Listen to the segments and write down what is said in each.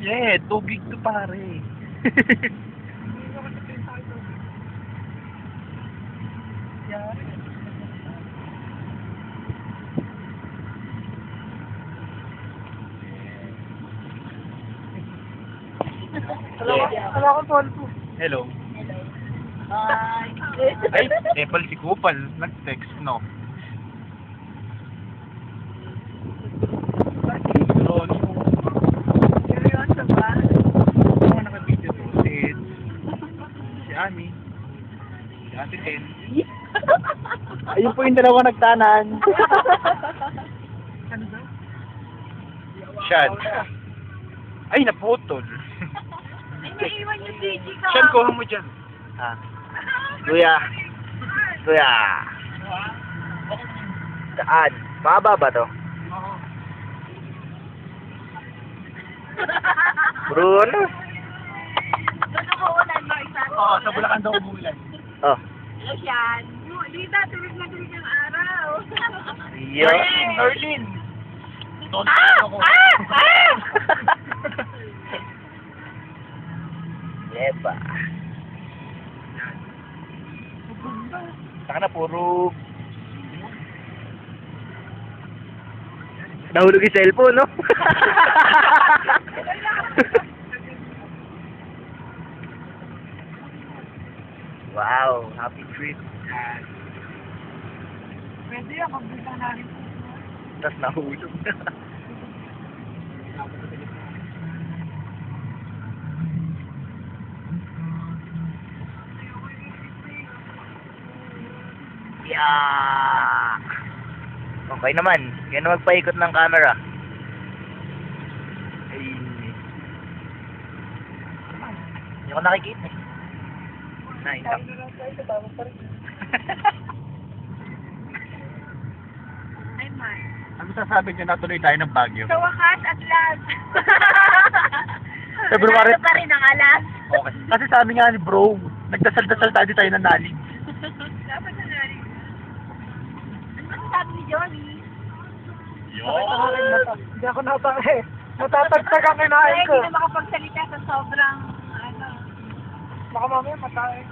Yeah, tubig to pare. Wala akong phone po. Hello. Bye. Ay, Apple si Kupal. Nag-text, no? Ronnie. Seryoso ba? Ako naka-video to. Si Ami. Si Ate Ten. Ayun po yung dalawa nagtanan. Ano daw? Shad. Ay, naputol. Ay, naiwan yung CG ka. Shad, kuha mo dyan. Ah. Kuya. Kuya. Saan? Mababa ba to? Bruno. Doon ako ulan mo isa. Oo, sa Bulacan daw umulan. Oh. Yan. Lita, tulig na tulig ang araw. Yo. Erlin! Tonto ako. Yeba. Saka na puro nahulog yung cellphone, no? Wow, happy trip. Pwede yan, magbisa namin. Tapos nahulog na. Yeah. Okay naman. Kaya na magpaikot ng camera. Ay. Hindi ko nakikita. Nice. Ay, man. Ano sasabi niyo na tuloy tayo ng Baguio? Sa wakas, at last. February. Nanalo pa rin ang alas. Okay. Kasi sabi nga ni bro, nagdasal-dasal tayo ng knowledge. Dapat na rin. Ano sabi ni Johnny? Hindi ako natangay. Natatagtag ang kinain Ay, ko. hindi na makapagsalita sa sobrang, ano. Baka mamaya matay.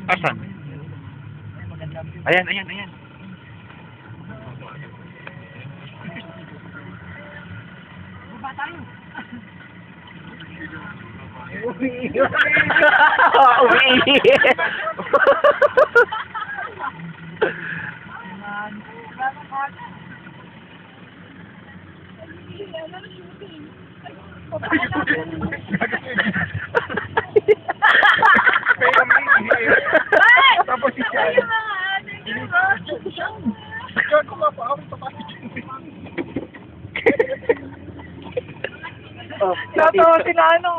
Asan? Ayan, ayan, ayan. Baba tayo. Uwi. Tapos si Chay. Ikaw kumapawin pa kasi Natawa sila ano.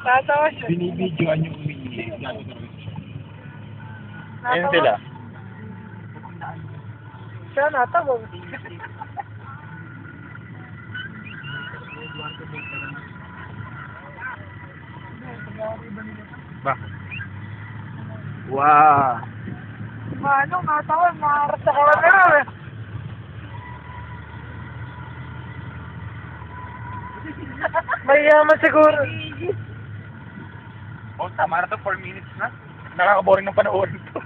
Natawa siya. binibidyoan yung umiihi. Ayun sila. Siya natawa. Ba? Wow. Ano, natawa. Maharap sa camera. Mayaman siguro. Oh, tama na to, 4 minutes na. Nakakaboring ng panoorin to.